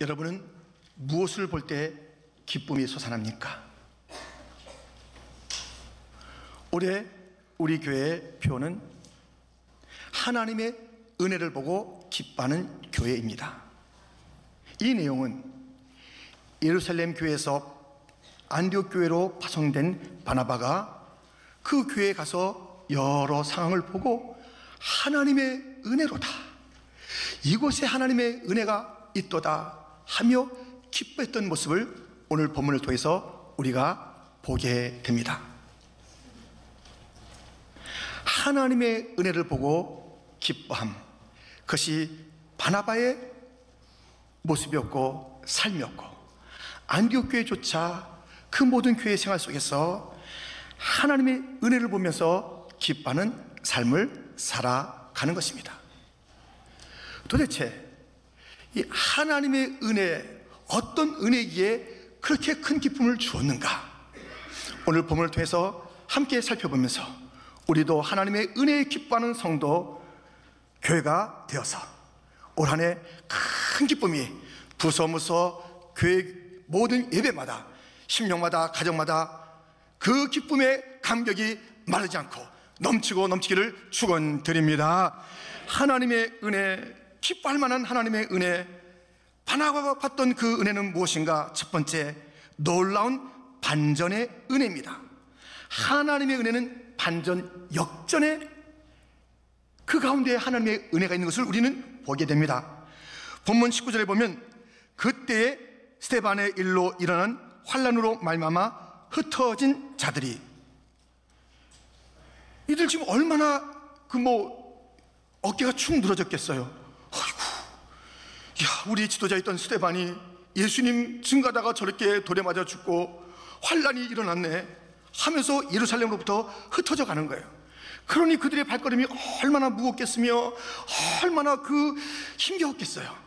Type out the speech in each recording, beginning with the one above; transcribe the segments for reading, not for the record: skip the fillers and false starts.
여러분은 무엇을 볼 때 기쁨이 솟아납니까? 올해 우리 교회의 표는 하나님의 은혜를 보고 기뻐하는 교회입니다. 이 내용은 예루살렘 교회에서 안디옥 교회로 파송된 바나바가 그 교회에 가서 여러 상황을 보고 하나님의 은혜로다, 이곳에 하나님의 은혜가 있도다 하며 기뻐했던 모습을 오늘 본문을 통해서 우리가 보게 됩니다. 하나님의 은혜를 보고 기뻐함, 그것이 바나바의 모습이었고 삶이었고, 안디옥 교회조차 그 모든 교회 생활 속에서 하나님의 은혜를 보면서 기뻐하는 삶을 살아가는 것입니다. 도대체 이 하나님의 은혜, 어떤 은혜기에 그렇게 큰 기쁨을 주었는가? 오늘 본문을 통해서 함께 살펴보면서 우리도 하나님의 은혜에 기뻐하는 성도 교회가 되어서 올 한 해 큰 기쁨이 부서무서 교회 모든 예배마다, 심령마다, 가정마다 그 기쁨의 감격이 마르지 않고 넘치고 넘치기를 축원드립니다. 하나님의 은혜, 기뻐할 만한 하나님의 은혜, 바나바가 받던 그 은혜는 무엇인가? 첫 번째, 놀라운 반전의 은혜입니다. 하나님의 은혜는 반전, 역전의 그 가운데 하나님의 은혜가 있는 것을 우리는 보게 됩니다. 본문 19절에 보면 그때에 스데반의 일로 일어난 환난으로 말미암아 흩어진 자들이, 이들 지금 얼마나 어깨가 축 늘어졌겠어요. 아이고, 야, 우리 지도자였던 스데반이 예수님 증거하다가 저렇게 돌에 맞아 죽고 환난이 일어났네 하면서 예루살렘으로부터 흩어져 가는 거예요. 그러니 그들의 발걸음이 얼마나 무겁겠으며 얼마나 힘겨웠겠어요.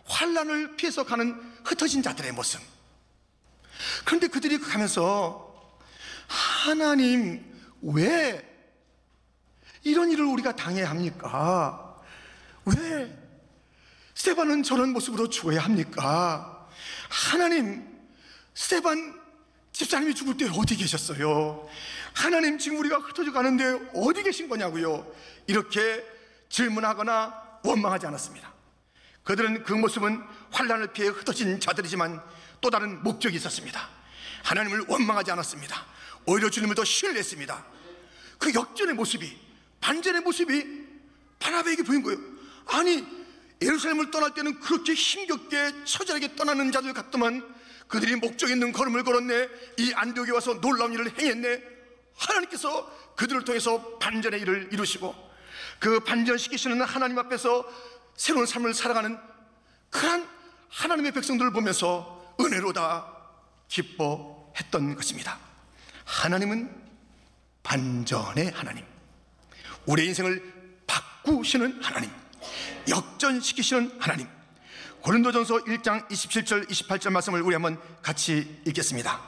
환난을 피해서 가는 흩어진 자들의 모습. 그런데 그들이 가면서 하나님, 왜 이런 일을 우리가 당해야 합니까? 왜 스데반은 저런 모습으로 죽어야 합니까? 하나님, 스데반 집사님이 죽을 때 어디 계셨어요? 하나님, 지금 우리가 흩어져 가는데 어디 계신 거냐고요? 이렇게 질문하거나 원망하지 않았습니다. 그들은 그 모습은 환난을 피해 흩어진 자들이지만 또 다른 목적이 있었습니다. 하나님을 원망하지 않았습니다. 오히려 주님을 더 신뢰했습니다. 그 역전의 모습이, 반전의 모습이 바나바에게 보인 거예요. 아니, 예루살렘을 떠날 때는 그렇게 힘겹게 처절하게 떠나는 자들 같더만 그들이 목적 있는 걸음을 걸었네. 이 안디옥에 와서 놀라운 일을 행했네. 하나님께서 그들을 통해서 반전의 일을 이루시고 그 반전시키시는 하나님 앞에서 새로운 삶을 살아가는 그런 하나님의 백성들을 보면서 은혜로다 기뻐했던 것입니다. 하나님은 반전의 하나님, 우리의 인생을 바꾸시는 하나님, 역전시키시는 하나님. 고린도전서 1장 27절 28절 말씀을 우리 한번 같이 읽겠습니다.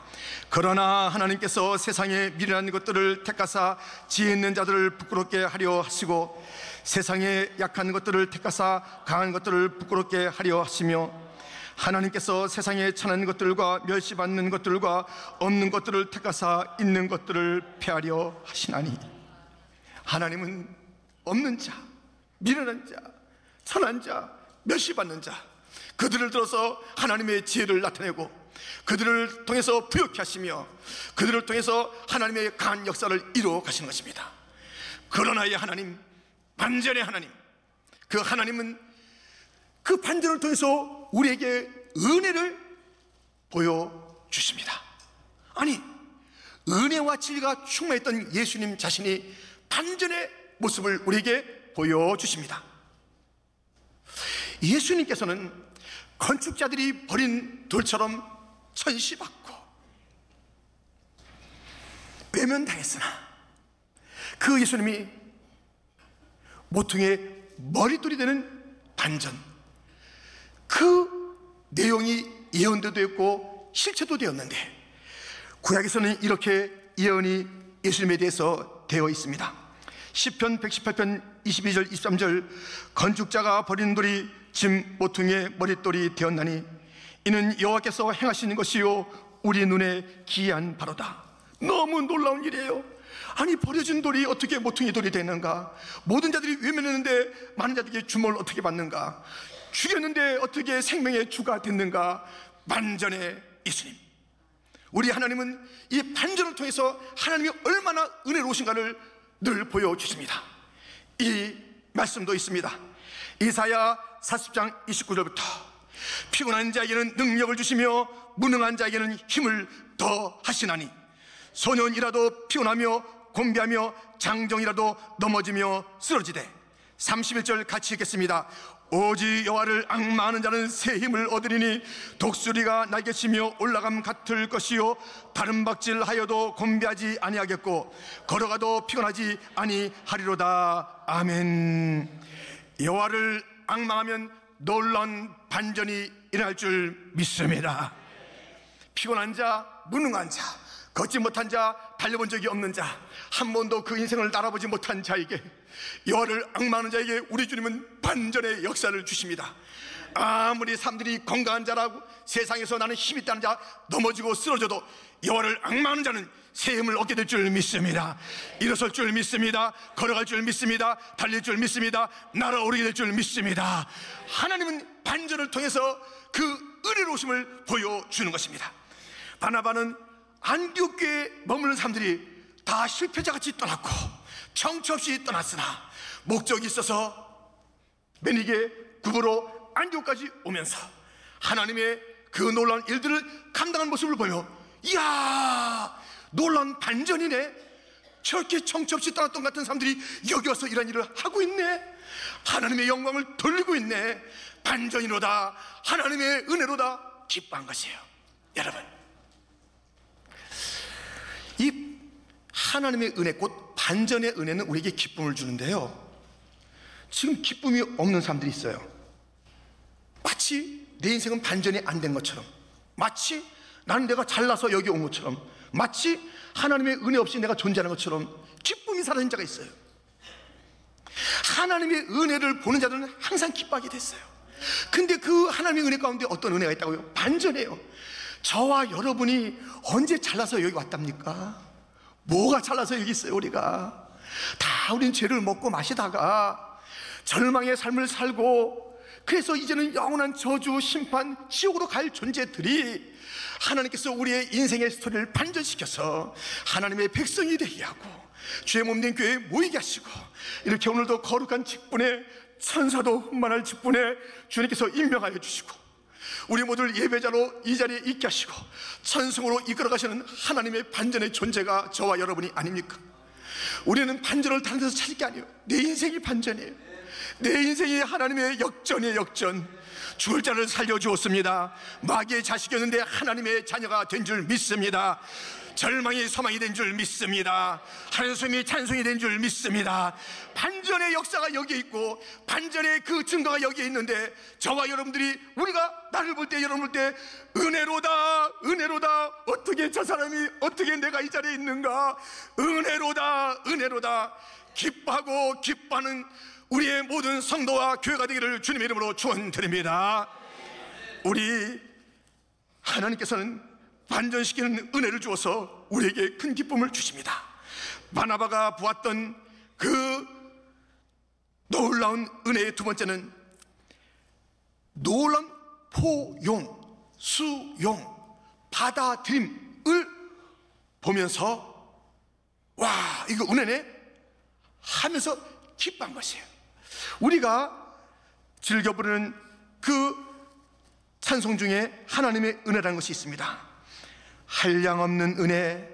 그러나 하나님께서 세상에 미련한 것들을 택하사 지혜 있는 자들을 부끄럽게 하려 하시고 세상에 약한 것들을 택하사 강한 것들을 부끄럽게 하려 하시며 하나님께서 세상에 천한 것들과 멸시받는 것들과 없는 것들을 택하사 있는 것들을 폐하려 하시나니, 하나님은 없는 자, 미련한 자, 천한 자, 멸시받는 자, 그들을 들어서 하나님의 지혜를 나타내고 그들을 통해서 부욕케 하시며 그들을 통해서 하나님의 강한 역사를 이루어 가시는 것입니다. 그러나 이 하나님, 반전의 하나님, 그 하나님은 그 반전을 통해서 우리에게 은혜를 보여주십니다. 아니, 은혜와 진리가 충만했던 예수님 자신이 반전의 모습을 우리에게 보여주십니다. 예수님께서는 건축자들이 버린 돌처럼 천시받고 외면당했으나 그 예수님이 모퉁이의 머릿돌이 되는 반전, 그 내용이 예언도 되었고 실체도 되었는데 구약에서는 이렇게 예언이 예수님에 대해서 되어 있습니다. 시편 118편 22절 23절 건축자가 버린 돌이 짐 모퉁이의 머릿돌이 되었나니 이는 여호와께서 행하시는 것이요 우리 눈에 기이한 바로다. 너무 놀라운 일이에요. 아니, 버려진 돌이 어떻게 모퉁이 돌이 되는가? 모든 자들이 외면했는데 많은 자들에게 주목을 어떻게 받는가? 죽였는데 어떻게 생명의 주가 됐는가? 반전의 예수님. 우리 하나님은 이 반전을 통해서 하나님이 얼마나 은혜로우신가를 늘 보여주십니다. 이 말씀도 있습니다. 이사야 40장 29절부터 피곤한 자에게는 능력을 주시며 무능한 자에게는 힘을 더하시나니 소년이라도 피곤하며 곤비하며 장정이라도 넘어지며 쓰러지되. 31절 같이 읽겠습니다. 오직 여호와를 앙마하는 자는 새 힘을 얻으리니 독수리가 날개치며 올라감 같을 것이요 다른 박질하여도 곤비하지 아니하겠고 걸어가도 피곤하지 아니하리로다. 아멘. 여호와를 앙망하면 놀라운 반전이 일어날 줄 믿습니다. 피곤한 자, 무능한 자, 걷지 못한 자, 달려본 적이 없는 자, 한 번도 그 인생을 날아보지 못한 자에게, 여호와를 앙망하는 자에게 우리 주님은 반전의 역사를 주십니다. 아무리 사람들이 건강한 자라고 세상에서 나는 힘이 있다는 자 넘어지고 쓰러져도 여호와를 앙망하는 자는 새 힘을 얻게 될 줄 믿습니다. 일어설 줄 믿습니다. 걸어갈 줄 믿습니다. 달릴 줄 믿습니다. 날아오르게 될 줄 믿습니다. 하나님은 반전을 통해서 그 은혜로우심을 보여주는 것입니다. 바나바는 안디옥 교회에 머무는 사람들이 다 실패자같이 떠났고 정처 없이 떠났으나 목적이 있어서 매니게 굽으로 안디옥까지 오면서 하나님의 그 놀라운 일들을 감당한 모습을 보며, 이야, 놀라운 반전이네. 저렇게 정처 없이 떠났던 같은 사람들이 여기 와서 이런 일을 하고 있네. 하나님의 영광을 돌리고 있네. 반전이로다, 하나님의 은혜로다 기뻐한 것이에요. 여러분, 이 하나님의 은혜, 곧 반전의 은혜는 우리에게 기쁨을 주는데요, 지금 기쁨이 없는 사람들이 있어요. 마치 내 인생은 반전이 안 된 것처럼, 마치 나는 내가 잘나서 여기 온 것처럼, 마치 하나님의 은혜 없이 내가 존재하는 것처럼 기쁨이 사라진 자가 있어요. 하나님의 은혜를 보는 자들은 항상 기뻐하게 됐어요. 근데 그 하나님의 은혜 가운데 어떤 은혜가 있다고요? 반전이에요. 저와 여러분이 언제 잘나서 여기 왔답니까? 뭐가 잘나서 여기 있어요? 우리가 다 우린 죄를 먹고 마시다가 절망의 삶을 살고, 그래서 이제는 영원한 저주, 심판, 지옥으로 갈 존재들이 하나님께서 우리의 인생의 스토리를 반전시켜서 하나님의 백성이 되게 하고 주의 몸된 교회에 모이게 하시고, 이렇게 오늘도 거룩한 직분에, 천사도 훈만할 직분에 주님께서 임명하여 주시고 우리 모두를 예배자로 이 자리에 있게 하시고 천성으로 이끌어 가시는 하나님의 반전의 존재가 저와 여러분이 아닙니까? 우리는 반전을 다른 데서 찾을 게 아니에요. 내 인생이 반전이에요. 내 인생이 하나님의 역전이에요. 역전. 죽을 자를 살려주었습니다. 마귀의 자식이었는데 하나님의 자녀가 된 줄 믿습니다. 절망이 소망이 된 줄 믿습니다. 한숨이 찬송이 된 줄 믿습니다. 반전의 역사가 여기에 있고 반전의 그 증거가 여기에 있는데, 저와 여러분들이, 우리가 나를 볼 때, 여러분 볼 때 은혜로다, 은혜로다, 어떻게 저 사람이, 어떻게 내가 이 자리에 있는가, 은혜로다, 은혜로다 기뻐하고 기뻐하는 우리의 모든 성도와 교회가 되기를 주님의 이름으로 축원드립니다. 우리 하나님께서는 반전시키는 은혜를 주어서 우리에게 큰 기쁨을 주십니다. 바나바가 보았던 그 놀라운 은혜의 두 번째는 놀라운 포용, 수용, 받아들임을 보면서, 와, 이거 은혜네 하면서 기뻐한 것이에요. 우리가 즐겨 부르는 그 찬송 중에 하나님의 은혜라는 것이 있습니다. 한량없는 은혜,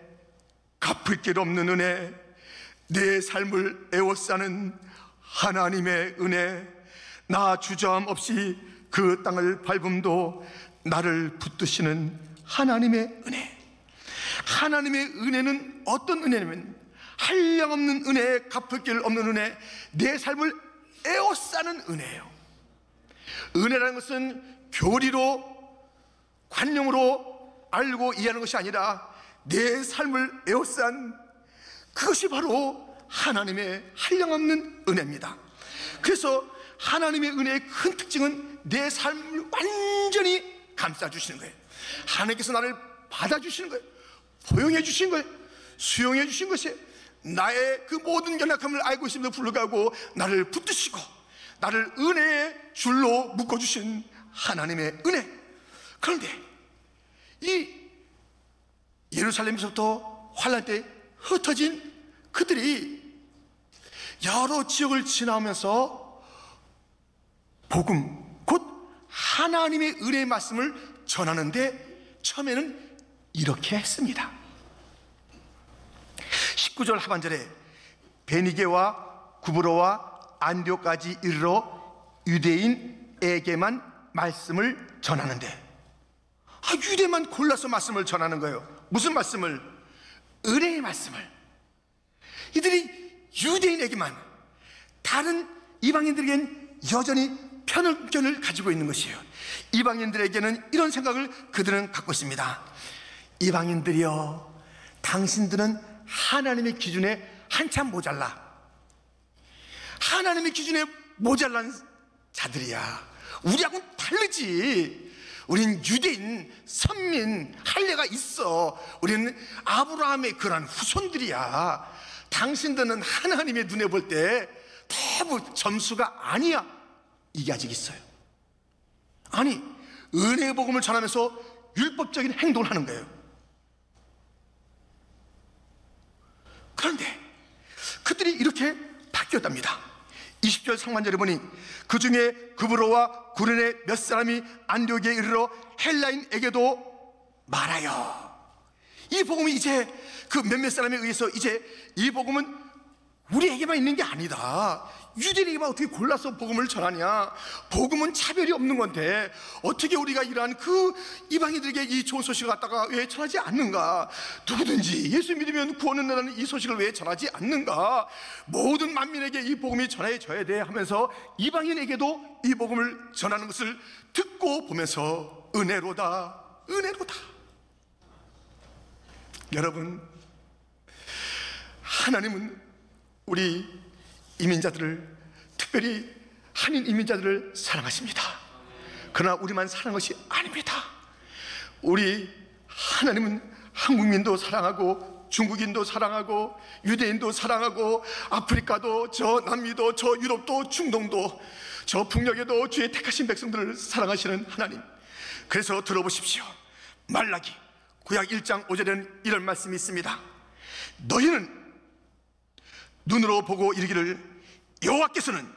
갚을 길 없는 은혜, 내 삶을 에워싸는 하나님의 은혜, 나 주저함 없이 그 땅을 밟음도 나를 붙드시는 하나님의 은혜. 하나님의 은혜는 어떤 은혜냐면 한량없는 은혜, 갚을 길 없는 은혜, 내 삶을 에워싸는 은혜예요. 은혜라는 것은 교리로, 관념으로 알고 이해하는 것이 아니라 내 삶을 에워싼, 그것이 바로 하나님의 한량없는 은혜입니다. 그래서 하나님의 은혜의 큰 특징은 내 삶을 완전히 감싸주시는 거예요. 하나님께서 나를 받아주시는 거예요. 포용해 주신 거예요. 수용해 주신 것이에요. 나의 그 모든 연약함을 알고 있음에도 불구하고 나를 붙드시고 나를 은혜의 줄로 묶어주신 하나님의 은혜. 그런데 이 예루살렘에서부터 환란 때 흩어진 그들이 여러 지역을 지나오면서 복음, 곧 하나님의 은혜의 말씀을 전하는데 처음에는 이렇게 했습니다. 19절 하반절에 베니게와 구브로와 안디옥까지 이르러 유대인에게만 말씀을 전하는데, 유대만 골라서 말씀을 전하는 거예요. 무슨 말씀을? 은혜의 말씀을. 이들이 유대인에게만, 다른 이방인들에겐 여전히 편견을 가지고 있는 것이에요. 이방인들에게는 이런 생각을 그들은 갖고 있습니다. 이방인들이여, 당신들은 하나님의 기준에 한참 모자라. 하나님의 기준에 모자란 자들이야. 우리하고는 다르지. 우린 유대인, 선민, 할례가 있어. 우리는 아브라함의 그런 후손들이야. 당신들은 하나님의 눈에 볼 때 너무 점수가 아니야. 이게 아직 있어요. 아니, 은혜의 복음을 전하면서 율법적인 행동을 하는 거예요. 그런데 그들이 이렇게 바뀌었답니다. 20절 상반절에 보니 그 중에 구브로와 구레네 몇 사람이 안디옥에 이르러 헬라인에게도 말하여. 이 복음이 이제 그 몇몇 사람에 의해서 이제 이 복음은 우리에게만 있는 게 아니다. 유대인에게만 어떻게 골라서 복음을 전하냐. 복음은 차별이 없는 건데 어떻게 우리가 이러한 그 이방인들에게 이 좋은 소식을 갖다가 왜 전하지 않는가. 누구든지 예수 믿으면 구원을 얻는 이 소식을 왜 전하지 않는가. 모든 만민에게 이 복음이 전해져야 돼 하면서 이방인에게도 이 복음을 전하는 것을 듣고 보면서 은혜로다, 은혜로다. 여러분, 하나님은 우리 이민자들을, 특별히 한인 이민자들을 사랑하십니다. 그러나 우리만 사랑한 것이 아닙니다. 우리 하나님은 한국민도 사랑하고 중국인도 사랑하고 유대인도 사랑하고 아프리카도, 저 남미도, 저 유럽도, 중동도, 저 북녘에도 주의 택하신 백성들을 사랑하시는 하나님. 그래서 들어보십시오. 말라기 구약 1장 5절에는 이런 말씀이 있습니다. 너희는 눈으로 보고 이르기를 여호와께서는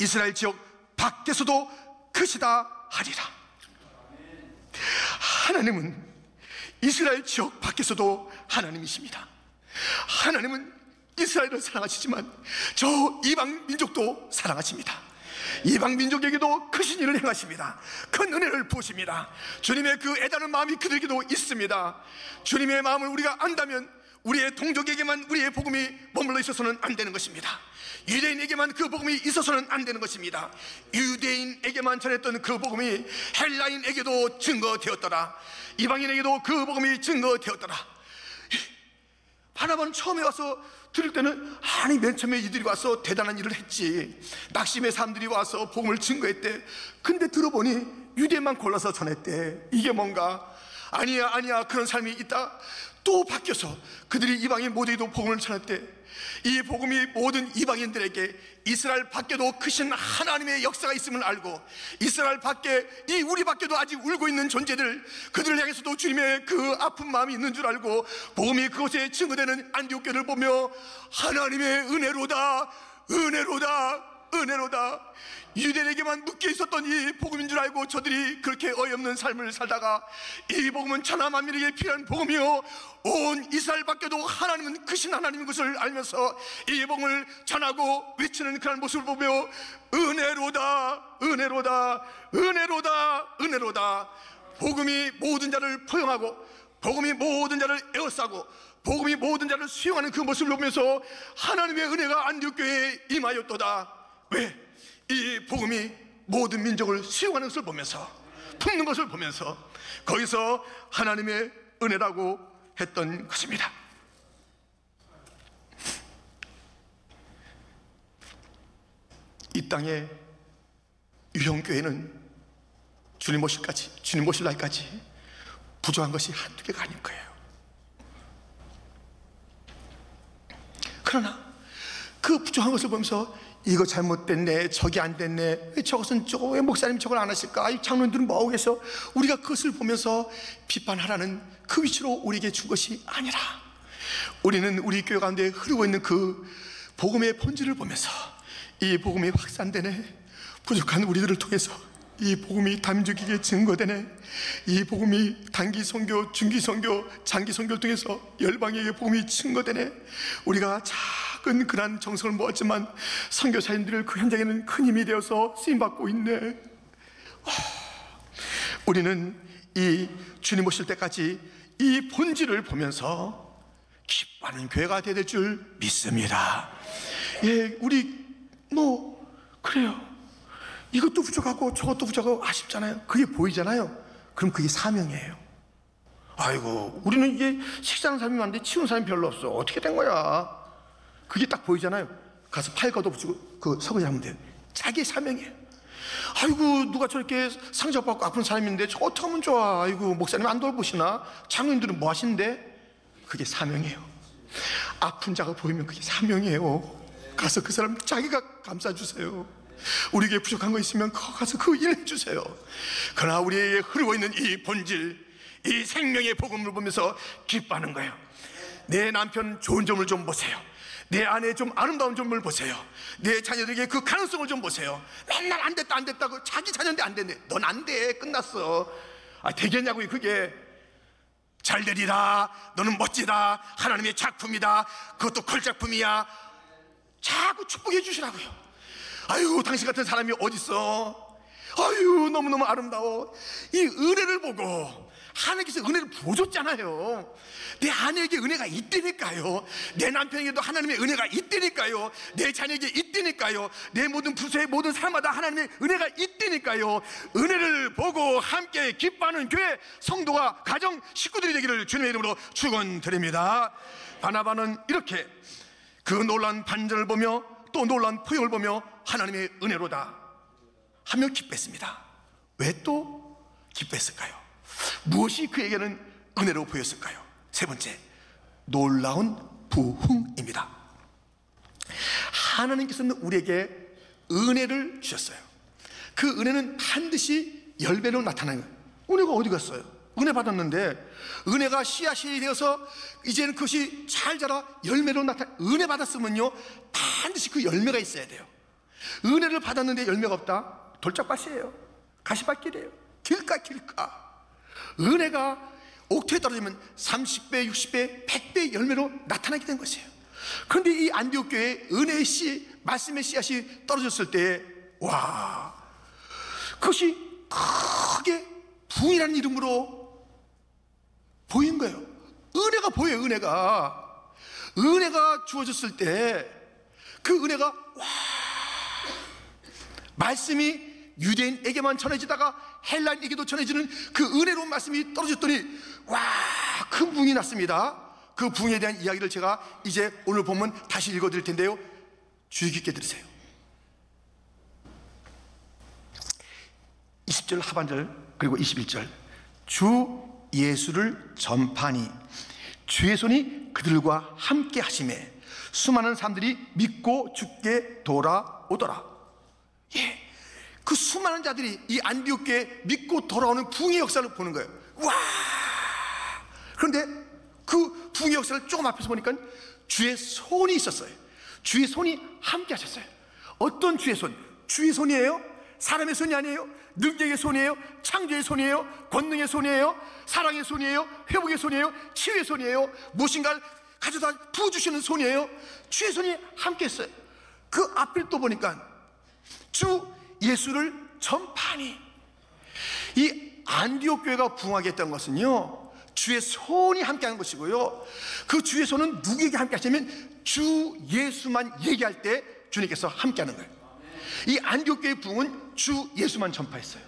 이스라엘 지역 밖에서도 크시다 하리라. 하나님은 이스라엘 지역 밖에서도 하나님이십니다. 하나님은 이스라엘을 사랑하시지만 저 이방 민족도 사랑하십니다. 이방 민족에게도 크신 일을 행하십니다. 큰 은혜를 부으십니다. 주님의 그 애다는 마음이 그들에게도 있습니다. 주님의 마음을 우리가 안다면 우리의 동족에게만 우리의 복음이 머물러 있어서는 안 되는 것입니다. 유대인에게만 그 복음이 있어서는 안 되는 것입니다. 유대인에게만 전했던 그 복음이 헬라인에게도 증거되었더라. 이방인에게도 그 복음이 증거되었더라. 바나바는 처음에 와서 들을 때는 아니 맨 처음에 이들이 와서 대단한 일을 했지. 낙심의 사람들이 와서 복음을 증거했대. 근데 들어보니 유대만 골라서 전했대. 이게 뭔가? 아니야 그런 삶이 있다. 또 바뀌어서 그들이 이방인 모두에도 복음을 전했대. 이 복음이 모든 이방인들에게 이스라엘 밖에도 크신 하나님의 역사가 있음을 알고, 이스라엘 밖에 이 우리 밖에도 아직 울고 있는 존재들, 그들을 향해서도 주님의 그 아픈 마음이 있는 줄 알고 복음이 그곳에 증거되는 안디옥 교회를 보며 하나님의 은혜로다, 은혜로다, 은혜로다. 유대인에게만 묶여 있었던 이 복음인 줄 알고 저들이 그렇게 어이없는 삶을 살다가 이 복음은 천하 만민에게 필요한 복음이요 온 이스라엘 밖에도 하나님은 크신 하나님인 것을 알면서 이 복음을 전하고 외치는 그런 모습을 보며 은혜로다, 은혜로다, 은혜로다, 은혜로다. 복음이 모든 자를 포용하고 복음이 모든 자를 에워싸고 복음이 모든 자를 수용하는 그 모습을 보면서 하나님의 은혜가 안디옥 교회에 임하였도다. 왜? 이 복음이 모든 민족을 수용하는 것을 보면서, 품는 것을 보면서 거기서 하나님의 은혜라고 했던 것입니다. 이 땅의 유형교회는 주님 오실 날까지 부족한 것이 한두 개가 아닐 거예요. 그러나 그 부족한 것을 보면서 이거 잘못됐네, 저기 안 됐네, 왜 목사님 저걸 안 하실까, 이 장로님들은 뭐하고 계셔, 우리가 그것을 보면서 비판하라는 그 위치로 우리에게 준 것이 아니라, 우리는 우리 교회 가운데 흐르고 있는 그 복음의 본질을 보면서 이 복음이 확산되네, 부족한 우리들을 통해서 이 복음이 담죽이게 증거되네, 이 복음이 단기 선교, 중기 선교, 장기 선교를 통해서 열방에게 복음이 증거되네. 우리가 작은 그런 정성을 모았지만 선교사님들 그 현장에는 큰 힘이 되어서 쓰임받고 있네. 우리는 이 주님 오실 때까지 이 본질을 보면서 기뻐하는 교회가 되어야 될 줄 믿습니다. 예, 우리 그래요, 이것도 부족하고 저것도 부족하고 아쉽잖아요. 그게 보이잖아요. 그럼 그게 사명이에요. 아이고, 우리는 이제 식사하는 사람이 많은데 치우는 사람이 별로 없어. 어떻게 된 거야? 그게 딱 보이잖아요. 가서 팔 걷어붙이고 그 설거지 하면 돼요. 자기의 사명이에요. 아이고, 누가 저렇게 상처받고 아픈 사람인데 저 어떻게 하면 좋아. 아이고, 목사님 안 돌보시나? 장로님들은 뭐 하시는데? 그게 사명이에요. 아픈 자가 보이면 그게 사명이에요. 가서 그 사람 자기가 감싸주세요. 우리에게 부족한 거 있으면 가서 그 일 해주세요. 그러나 우리에게 흐르고 있는 이 본질, 이 생명의 복음을 보면서 기뻐하는 거예요. 내 남편 좋은 점을 좀 보세요. 내 아내 좀 아름다운 점을 보세요. 내 자녀들에게 그 가능성을 좀 보세요. 맨날 안 됐다고 자기 자녀인데 안 됐네. 넌 안 돼, 끝났어. 되겠냐고요. 그게 잘 되리라, 너는 멋지다, 하나님의 작품이다, 그것도 걸작품이야. 자꾸 축복해 주시라고요. 아유, 당신 같은 사람이 어딨어. 아유, 너무너무 아름다워. 이 은혜를 보고 하나님께서 은혜를 부어줬잖아요. 내 아내에게 은혜가 있다니까요. 내 남편에게도 하나님의 은혜가 있다니까요. 내 자녀에게 있다니까요. 내 모든 부서의 모든 사람마다 하나님의 은혜가 있다니까요. 은혜를 보고 함께 기뻐하는 교회 성도가, 가정 식구들이 되기를 주님의 이름으로 축원드립니다. 바나바는 이렇게 그 놀라운 반전을 보며 또 놀라운 포용을 보며 하나님의 은혜로다 하며 기뻐했습니다. 왜 또 기뻐했을까요? 무엇이 그에게는 은혜로 보였을까요? 세 번째, 놀라운 부흥입니다. 하나님께서는 우리에게 은혜를 주셨어요. 그 은혜는 반드시 열배로 나타나는 거예요. 은혜가 어디 갔어요? 은혜 받았는데 은혜가 씨앗이 되어서 이제는 그것이 잘 자라 열매로 은혜 받았으면요 반드시 그 열매가 있어야 돼요. 은혜를 받았는데 열매가 없다? 돌짝밭이에요. 가시밭길이에요. 길가. 은혜가 옥토에 떨어지면 30배, 60배, 100배 열매로 나타나게 된 것이에요. 그런데 이 안디옥 교회에 은혜의 씨, 말씀의 씨앗이 떨어졌을 때, 와, 그것이 크게 부흥이라는 이름으로 보인 거예요. 은혜가 보여요. 은혜가 주어졌을 때 그 은혜가 말씀이 유대인에게만 전해지다가 헬라인에게도 전해지는 그 은혜로운 말씀이 떨어졌더니 큰 부흥이 났습니다. 그 부흥에 대한 이야기를 제가 이제 오늘 보면 다시 읽어드릴 텐데요, 주의 깊게 들으세요. 20절 하반절 그리고 21절, 주 예수를 전파하니 주의 손이 그들과 함께 하심에 수많은 사람들이 믿고 주께 돌아오더라. 예, 그 수많은 자들이 이 안디옥 교회에 믿고 돌아오는 부흥의 역사를 보는 거예요. 와! 그런데 그 부흥의 역사를 조금 앞에서 보니까 주의 손이 있었어요. 주의 손이 함께 하셨어요. 어떤 주의 손? 주의 손이에요? 사람의 손이 아니에요. 능력의 손이에요. 창조의 손이에요. 권능의 손이에요. 사랑의 손이에요. 회복의 손이에요. 치유의 손이에요. 무엇인가를 가져다 부어주시는 손이에요. 주의 손이 함께 했어요. 그 앞을 또 보니까 주 예수를 전파하니, 이 안디옥 교회가 부흥하게 했던 것은요 주의 손이 함께하는 것이고요, 그 주의 손은 누구에게 함께 하시냐면 주 예수만 얘기할 때 주님께서 함께하는 거예요. 이 안디옥 교회의 부흥은 주 예수만 전파했어요.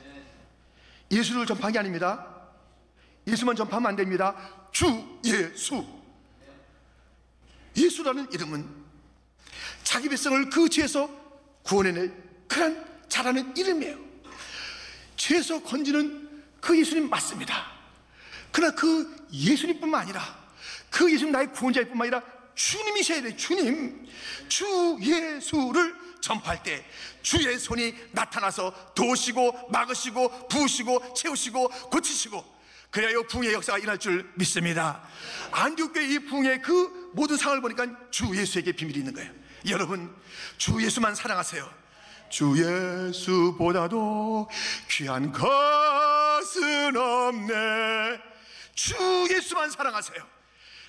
예수를 전파한 게 아닙니다. 예수만 전파하면 안 됩니다. 주 예수. 예수라는 이름은 자기 백성을 그 죄에서 구원해낼 그런 잘하는 이름이에요. 죄에서 건지는 그 예수님 맞습니다. 그러나 그 예수님뿐만 아니라 그 예수님 나의 구원자일 뿐만 아니라 주님이셔야 돼요. 주님. 주 예수를 전파할 때 주의 손이 나타나서 도우시고 막으시고 부으시고 채우시고 고치시고, 그래야 부흥의 역사가 일어날 줄 믿습니다. 안디옥교회 이 부흥의 그 모든 상황을 보니까 주 예수에게 비밀이 있는 거예요. 여러분, 주 예수만 사랑하세요. 주 예수보다도 귀한 것은 없네. 주 예수만 사랑하세요.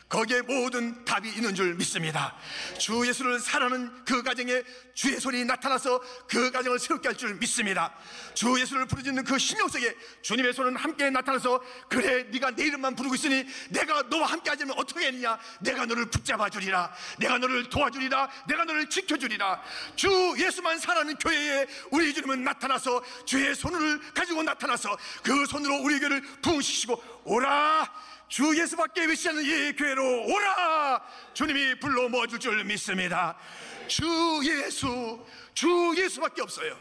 거기에 모든 답이 있는 줄 믿습니다. 주 예수를 사랑하는 그 가정에 주의 손이 나타나서 그 가정을 새롭게 할 줄 믿습니다. 주 예수를 부르짖는 그 심령 속에 주님의 손은 함께 나타나서, 그래 네가 내 이름만 부르고 있으니 내가 너와 함께 하자면 어떻게 했느냐, 내가 너를 붙잡아 주리라, 내가 너를 도와주리라, 내가 너를 지켜주리라. 주 예수만 사랑하는 교회에 우리 주님은 나타나서 주의 손을 가지고 나타나서 그 손으로 우리 교회를 부흥시키시고, 오라 주 예수밖에 외치는 이 교회로 오라, 주님이 불러 모아줄 줄 믿습니다. 주 예수밖에 없어요.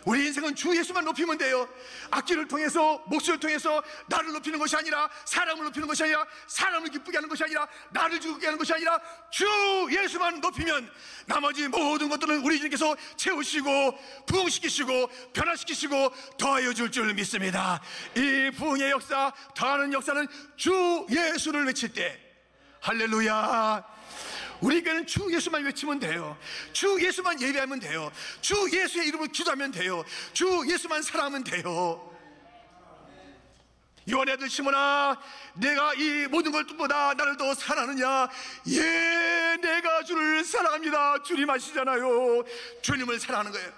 우리 인생은 주 예수만 높이면 돼요. 악기를 통해서, 목소리를 통해서 나를 높이는 것이 아니라, 사람을 높이는 것이 아니라, 사람을 기쁘게 하는 것이 아니라, 나를 즐겁게 하는 것이 아니라 주 예수만 높이면 나머지 모든 것들은 우리 주님께서 채우시고 부흥시키시고 변화시키시고 더하여 줄 줄 믿습니다. 이 부흥의 역사, 더하는 역사는 주 예수를 외칠 때, 할렐루야, 우리 교회는 주 예수만 외치면 돼요. 주 예수만 예배하면 돼요. 주 예수의 이름으로 기도하면 돼요. 주 예수만 사랑하면 돼요. 요한의 아들 시몬아, 내가 이 모든 걸 뜻보다 나를 더 사랑하느냐? 예, 내가 주를 사랑합니다. 주님 아시잖아요. 주님을 사랑하는 거예요.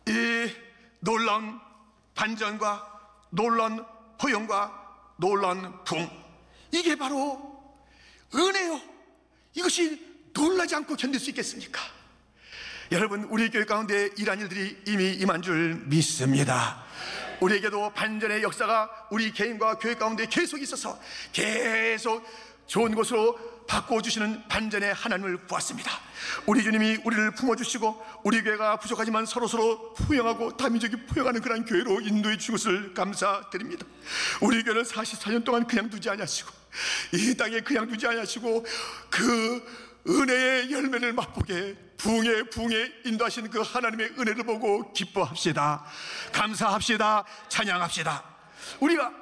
이 놀라운 반전과 놀라운 포용과 놀라운 부흥, 이게 바로 은혜요. 이것이 놀라지 않고 견딜 수 있겠습니까? 여러분, 우리 교회 가운데 이러한 일들이 이미 임한 줄 믿습니다. 우리에게도 반전의 역사가 우리 개인과 교회 가운데 계속 있어서 계속 좋은 곳으로 바꿔주시는 반전의 하나님을 보았습니다. 우리 주님이 우리를 품어주시고 우리 교회가 부족하지만 서로서로 포용하고 다민족이 포용하는 그런 교회로 인도해 주신 것을 감사드립니다. 우리 교회를 44년 동안 그냥 두지 아니하시고, 이 땅에 그냥 두지 아니하시고, 그 은혜의 열매를 맛보게 부흥에 인도하신 그 하나님의 은혜를 보고 기뻐합시다. 감사합시다. 찬양합시다. 우리가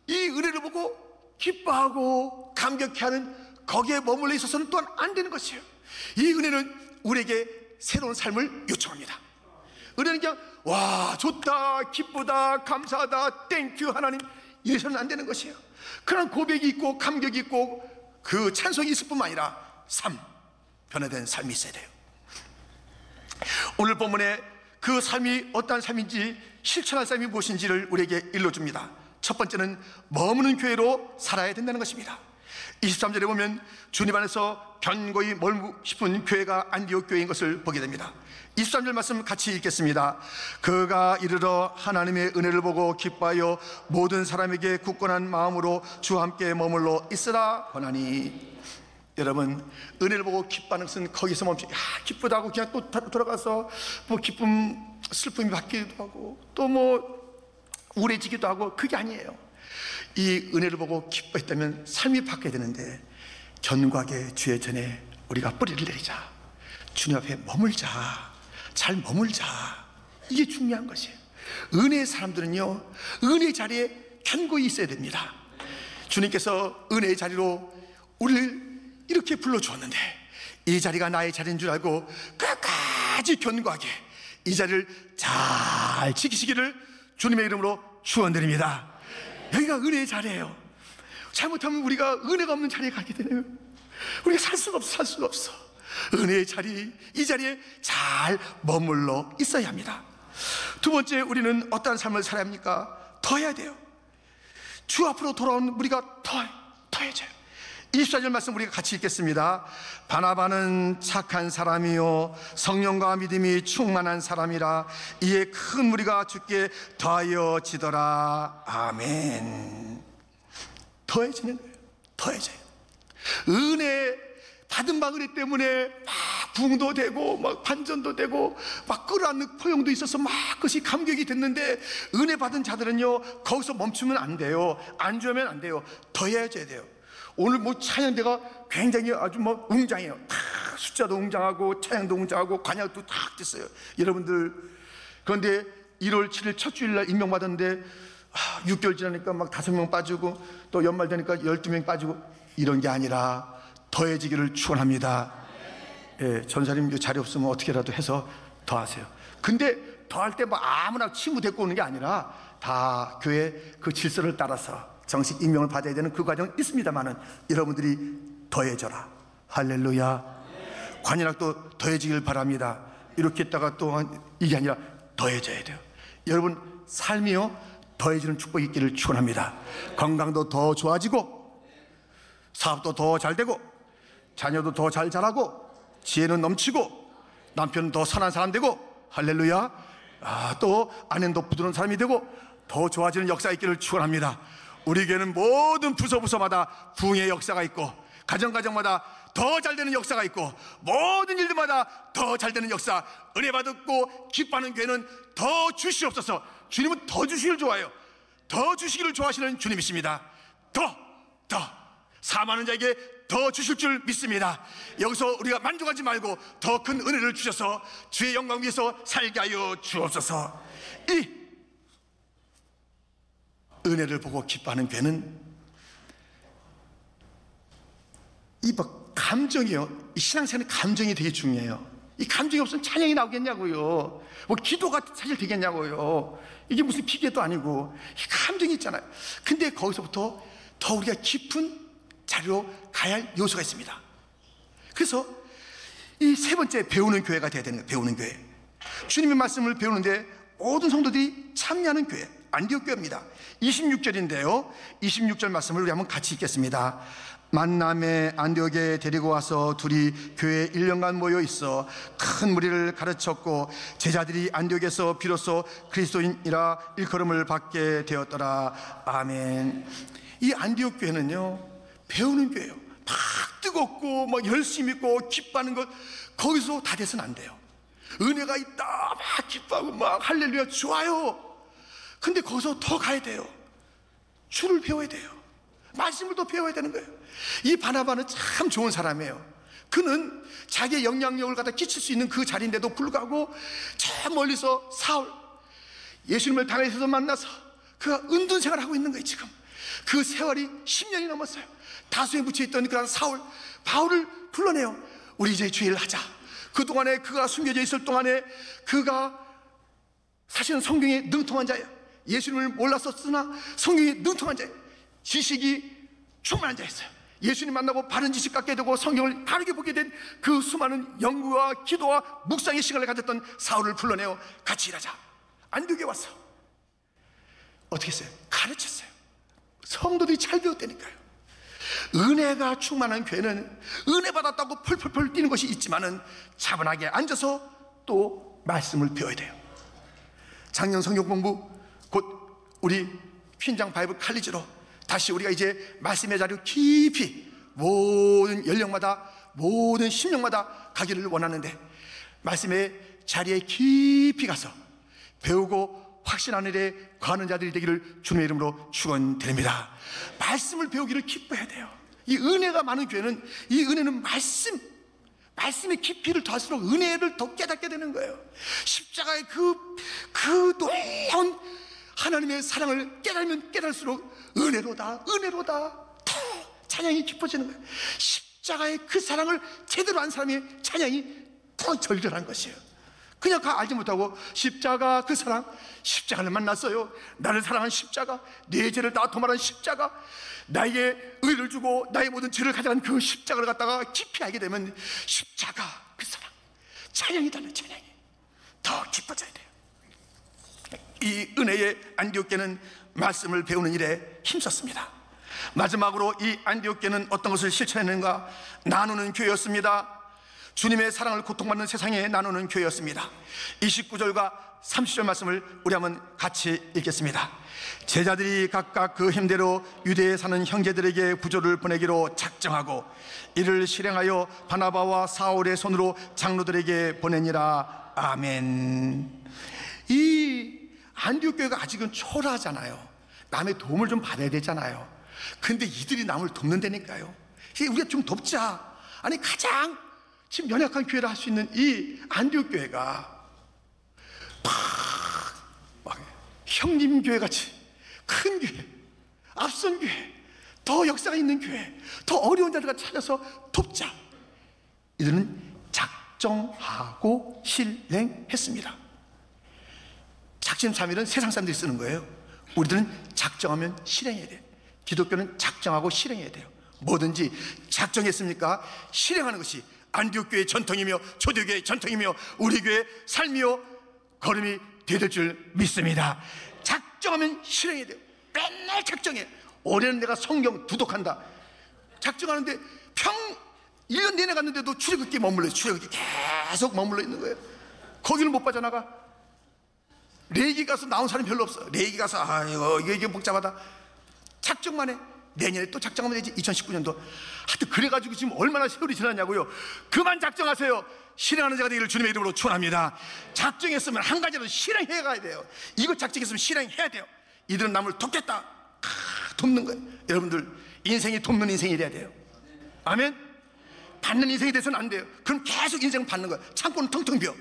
이 은혜를 보고 기뻐하고 감격해하는 거기에 머물러 있어서는 또한 안 되는 것이에요. 이 은혜는 우리에게 새로운 삶을 요청합니다. 은혜는 그냥 와 좋다, 기쁘다, 감사하다, 땡큐 하나님, 이래서는 안 되는 것이에요. 그런 고백이 있고 감격이 있고 그 찬송이 있을 뿐만 아니라 변화된 삶이 있어야 돼요. 오늘 본문에 그 삶이 어떠한 삶인지, 실천할 삶이 무엇인지를 우리에게 일러줍니다. 첫 번째는 머무는 교회로 살아야 된다는 것입니다. 23절에 보면 주님 안에서 견고히 멀고 싶은 교회가 안디옥 교회인 것을 보게 됩니다. 23절 말씀 같이 읽겠습니다. 그가 이르러 하나님의 은혜를 보고 기뻐하여 모든 사람에게 굳건한 마음으로 주와 함께 머물러 있으라 하나니. 여러분, 은혜를 보고 기뻐하는 것은 거기서 멈춰 기쁘다고 그냥 또 돌아가서 뭐 기쁨 슬픔이 바뀌기도 하고 또 뭐 우울해지기도 하고, 그게 아니에요. 이 은혜를 보고 기뻐했다면 삶이 바뀌어야 되는데, 견고하게 주의 전에 우리가 뿌리를 내리자, 주님 앞에 머물자, 잘 머물자, 이게 중요한 것이에요. 은혜의 사람들은요, 은혜의 자리에 견고히 있어야 됩니다. 주님께서 은혜의 자리로 우리를 이렇게 불러주었는데, 이 자리가 나의 자리인 줄 알고 끝까지 견고하게 이 자리를 잘 지키시기를 주님의 이름으로 축원드립니다. 여기가 은혜의 자리예요. 잘못하면 우리가 은혜가 없는 자리에 가게 되네요. 우리가 살 수가 없어. 은혜의 자리, 이 자리에 잘 머물러 있어야 합니다. 두 번째, 우리는 어떠한 삶을 살아야 합니까? 더 해야 돼요. 주 앞으로 돌아온 우리가 더 해야죠. 24절 말씀 우리가 같이 읽겠습니다. 바나바는 착한 사람이요 성령과 믿음이 충만한 사람이라 이에 큰 무리가 주께 더하여지더라. 아멘. 더해지는 거예요. 더해져요. 은혜 받은 바 은혜 때문에 막 부흥도 되고 막 반전도 되고 막 끌어안는 포용도 있어서 막 그것이 감격이 됐는데, 은혜 받은 자들은요 거기서 멈추면 안 돼요. 안주하면 안 돼요. 더 해야 돼요. 오늘 뭐 찬양대가 굉장히 아주 뭐 웅장해요. 다 숫자도 웅장하고 찬양도 웅장하고 관약도 딱 됐어요, 여러분들. 그런데 1월 7일 첫 주일날 임명받았는데 6개월 지나니까 막 5명 빠지고 또 연말 되니까 12명 빠지고, 이런 게 아니라 더해지기를 축원합니다. 예, 전사님 자리 없으면 어떻게라도 해서 더 하세요. 근데 더 할 때 뭐 아무나 친구 데리고 오는 게 아니라 다 교회 그 질서를 따라서 정식 임명을 받아야 되는 그 과정은 있습니다만은 여러분들이 더해져라. 할렐루야. 관현악도 더해지길 바랍니다. 이렇게 했다가 또 이게 아니라 더해져야 돼요. 여러분 삶이요 더해지는 축복이 있기를 축원합니다. 건강도 더 좋아지고, 사업도 더 잘 되고, 자녀도 더 잘 자라고, 지혜는 넘치고, 남편은 더 선한 사람 되고, 할렐루야. 또 아내는 더 부드러운 사람이 되고, 더 좋아지는 역사 있기를 축원합니다. 우리 교회는 모든 부서부서마다 부흥의 역사가 있고, 가정가정마다 더 잘되는 역사가 있고, 모든 일들마다 더 잘되는 역사, 은혜 받고 기뻐하는 교회는 더 주시옵소서. 주님은 더 주시기를 좋아해요. 더 주시기를 좋아하시는 주님이십니다. 더 사모하는 자에게 더 주실 줄 믿습니다. 여기서 우리가 만족하지 말고 더 큰 은혜를 주셔서 주의 영광 위해서 살게 하여 주옵소서. 이 은혜를 보고 기뻐하는 교회는 이 감정이요, 이 신앙생활의 감정이 되게 중요해요. 이 감정이 없으면 찬양이 나오겠냐고요. 뭐 기도가 사실 되겠냐고요. 이게 무슨 피계도 아니고 이 감정이 있잖아요. 근데 거기서부터 더 우리가 깊은 자리로 가야 할 요소가 있습니다. 그래서 이 세 번째, 배우는 교회가 돼야 되는 거예요. 배우는 교회. 주님의 말씀을 배우는데 모든 성도들이 참여하는 교회, 안디옥 교회입니다. 26절인데요 26절 말씀을 우리 한번 같이 읽겠습니다. 만남에 안디옥에 데리고 와서 둘이 교회에 1년간 모여 있어 큰 무리를 가르쳤고, 제자들이 안디옥에서 비로소 그리스도인이라 일컬음을 받게 되었더라. 아멘. 이 안디옥 교회는요 배우는 교회예요. 막 뜨겁고 막 열심히 있고 기뻐하는 것, 거기서 다 돼서는 안 돼요. 은혜가 있다 막 기뻐하고 막 할렐루야 좋아요. 근데 거기서 더 가야 돼요. 주를 배워야 돼요. 말씀을 더 배워야 되는 거예요. 이 바나바는 참 좋은 사람이에요. 그는 자기의 영향력을 갖다 끼칠 수 있는 그 자리인데도 불구하고 저 멀리서 사울, 예수님을 당에서 만나서 그가 은둔 생활을 하고 있는 거예요. 지금 그 세월이 10년이 넘었어요. 다수에 묻혀있던 그런 사울, 바울을 불러내요. 우리 이제 주일을 하자. 그동안에 그가 숨겨져 있을 동안에 그가 사실은 성경에 능통한 자예요. 예수님을 몰랐었으나 성경에 능통한 자예요. 지식이 충만한 자였어요. 예수님 만나고 바른 지식 갖게 되고 성경을 바르게 보게 된 그 수많은 연구와 기도와 묵상의 시간을 가졌던 사울을 불러내어 같이 일하자. 안디옥에 왔어. 어떻게 했어요? 가르쳤어요. 성도들이 잘 배웠다니까요. 은혜가 충만한 교회는 은혜 받았다고 펄펄펄 뛰는 것이 있지만은 차분하게 앉아서 또 말씀을 배워야 돼요. 작년 성경 공부 곧 우리 퀸장 바이블 칼리지로 다시 우리가 이제 말씀의 자리로 깊이 모든 연령마다 모든 심령마다 가기를 원하는데, 말씀의 자리에 깊이 가서 배우고 확신하는 일에 거하는 자들이 되기를 주님의 이름으로 축원드립니다. 말씀을 배우기를 기뻐해야 돼요. 이 은혜가 많은 교회는 이 은혜는 말씀의 깊이를 더할수록 은혜를 더 깨닫게 되는 거예요. 십자가의 그 놀라운 하나님의 사랑을 깨달으면 깨달을수록 은혜로다 더 찬양이 깊어지는 거예요. 십자가의 그 사랑을 제대로 안 사람의 찬양이 더 절절한 것이에요. 그냥 알지 못하고 십자가 그 사랑, 십자가를 만났어요. 나를 사랑한 십자가, 내 죄를 다 도말한 십자가, 나에게 의를 주고 나의 모든 죄를 가져간 그 십자가를 갖다가 깊이 알게 되면 십자가 그 사랑, 찬양이다는 찬양이 더 깊어져야 돼요. 이 은혜의 안디옥 교회는 말씀을 배우는 일에 힘썼습니다. 마지막으로 이 안디옥 교회는 어떤 것을 실천했는가? 나누는 교회였습니다. 주님의 사랑을 고통받는 세상에 나누는 교회였습니다. 29절과 30절 말씀을 우리 한번 같이 읽겠습니다. 제자들이 각각 그 힘대로 유대에 사는 형제들에게 구조를 보내기로 작정하고 이를 실행하여 바나바와 사울의 손으로 장로들에게 보내니라. 아멘. 이 안디옥 교회가 아직은 초라하잖아요. 남의 도움을 좀 받아야 되잖아요. 근데 이들이 남을 돕는다니까요. 우리가 좀 돕자. 아니, 가장 지금 연약한 교회를 할 수 있는 이 안디옥 교회가 막 형님 교회 같이 큰 교회, 앞선 교회, 더 역사가 있는 교회, 더 어려운 자들과 찾아서 돕자. 이들은 작정하고 실행했습니다. 작심삼일은 세상 사람들이 쓰는 거예요. 우리들은 작정하면 실행해야 돼요. 기독교는 작정하고 실행해야 돼요. 뭐든지 작정했습니까? 실행하는 것이 안디옥 교회의 전통이며 초대교회의 전통이며 우리 교회의 삶이요 걸음이 되될 줄 믿습니다. 작정하면 실행해야 돼요. 맨날 작정해. 올해는 내가 성경 두독한다. 작정하는데 1년 내내 갔는데도 출애굽기에 머물러요. 출애굽기 계속 머물러 있는 거예요. 거기를 못 빠져나가. 레위기 가서 나온 사람이 별로 없어. 레위기 가서 아이고 이게 복잡하다. 작정만 해. 내년에 또 작정하면 되지. 2019년도. 하여튼 그래가지고 지금 얼마나 세월이 지났냐고요. 그만 작정하세요. 실행하는 자가 되기를 주님의 이름으로 축원합니다. 작정했으면 한 가지라도 실행해 가야 돼요. 이거 작정했으면 실행해야 돼요. 이들은 남을 돕겠다. 돕는 거예요. 여러분들 인생이 돕는 인생이 돼야 돼요. 아멘. 받는 인생이 돼서는 안 돼요. 그럼 계속 인생을 받는 거예요. 창고는 텅텅 비어.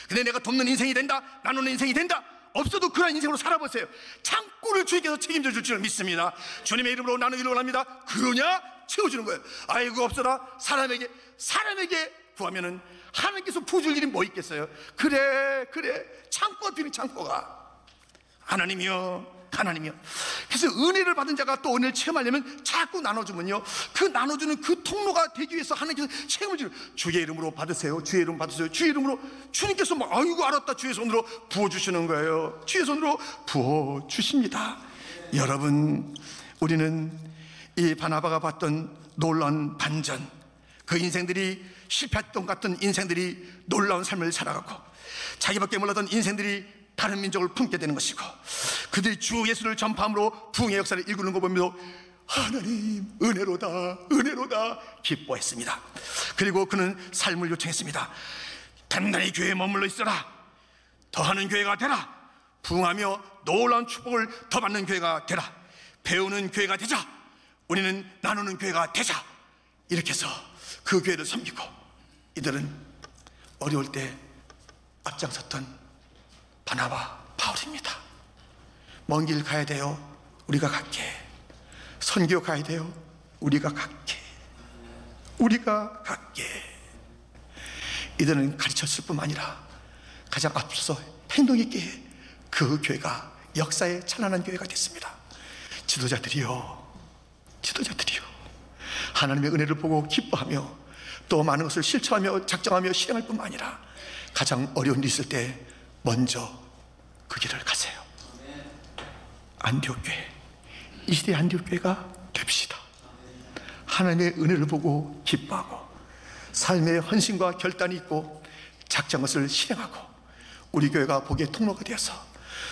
근데 내가 돕는 인생이 된다, 나누는 인생이 된다, 없어도 그런 인생으로 살아보세요. 창고를 주님께서 책임져 줄 줄 믿습니다. 주님의 이름으로 나누기를 원합니다. 그러냐? 채워주는 거예요. 아이고 없어라. 사람에게 구하면은 하나님께서 부어줄 일이 뭐 있겠어요? 그래 창고가 비는 창고가 하나님이요. 그래서 은혜를 받은 자가 또 은혜를 체험하려면 자꾸 나눠주면요, 그 나눠주는 그 통로가 되기 위해서 하나님께서 책임을 지는, 주의 이름으로 받으세요. 주의 이름 받으세요. 주의 이름으로. 주님께서 막 아이고 알았다 주의 손으로 부어주시는 거예요. 주의 손으로 부어주십니다. 여러분, 우리는 이 바나바가 봤던 놀라운 반전, 그 인생들이 실패했던 같은 인생들이 놀라운 삶을 살아가고 자기밖에 몰랐던 인생들이 다른 민족을 품게 되는 것이고 그들이 주 예수를 전파함으로 부흥의 역사를 이루는 거 보면서 하나님 은혜로다 기뻐했습니다. 그리고 그는 삶을 요청했습니다. 단단히 교회에 머물러 있어라. 더하는 교회가 되라. 부흥하며 놀라운 축복을 더 받는 교회가 되라. 배우는 교회가 되자. 우리는 나누는 교회가 되자. 이렇게 해서 그 교회를 섬기고 이들은 어려울 때 앞장섰던 바나바, 바울입니다. 먼 길 가야 돼요. 우리가 갈게. 선교 가야 돼요. 우리가 갈게. 이들은 가르쳤을 뿐만 아니라 가장 앞서 행동 있게 그 교회가 역사의 찬란한 교회가 됐습니다. 지도자들이요 하나님의 은혜를 보고 기뻐하며 또 많은 것을 실천하며 작정하며 실행할 뿐만 아니라 가장 어려운 일이 있을 때 먼저 그 길을 가세요. 안디옥 교회, 이 시대 안디옥 교회가 됩시다. 하나님의 은혜를 보고 기뻐하고 삶의 헌신과 결단이 있고 작정한 것을 실행하고 우리 교회가 복의 통로가 되어서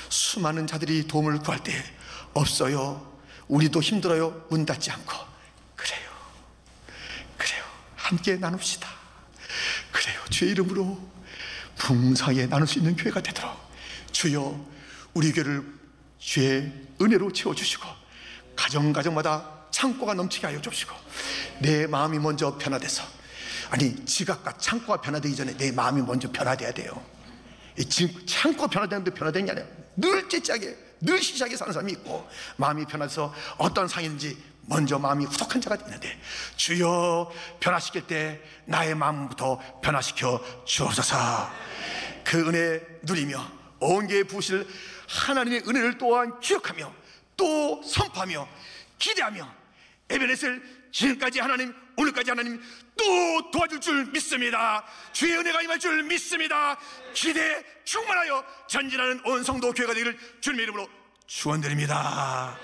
수많은 자들이 도움을 구할 때 없어요, 우리도 힘들어요, 문 닫지 않고 그래요 함께 나눕시다. 그래요, 주의 이름으로 풍성하게 나눌 수 있는 교회가 되도록 주여 우리 교회를 주의 은혜로 채워주시고 가정마다 창고가 넘치게 하여 주시고 내 마음이 먼저 변화돼서, 아니 지갑과 창고가 변화되기 전에 내 마음이 먼저 변화돼야 돼요. 지금 창고가 변화되는데 변화되는 게 아니라 늘 째짜게 늘 시시하게 사는 사람이 있고 마음이 변화돼서 어떤 상이든지 먼저 마음이 후덕한 자가 있는데 주여 변화시킬 때 나의 마음부터 변화시켜 주옵소서. 그 은혜 누리며 온 교회에 부으실 하나님의 은혜를 또한 기억하며 또 선포하며 기대하며 에베네셀 지금까지 하나님, 오늘까지 하나님 또 도와줄 줄 믿습니다. 주의 은혜가 임할 줄 믿습니다. 기대 충만하여 전진하는 온 성도 교회가 되기를 주님의 이름으로 축원드립니다.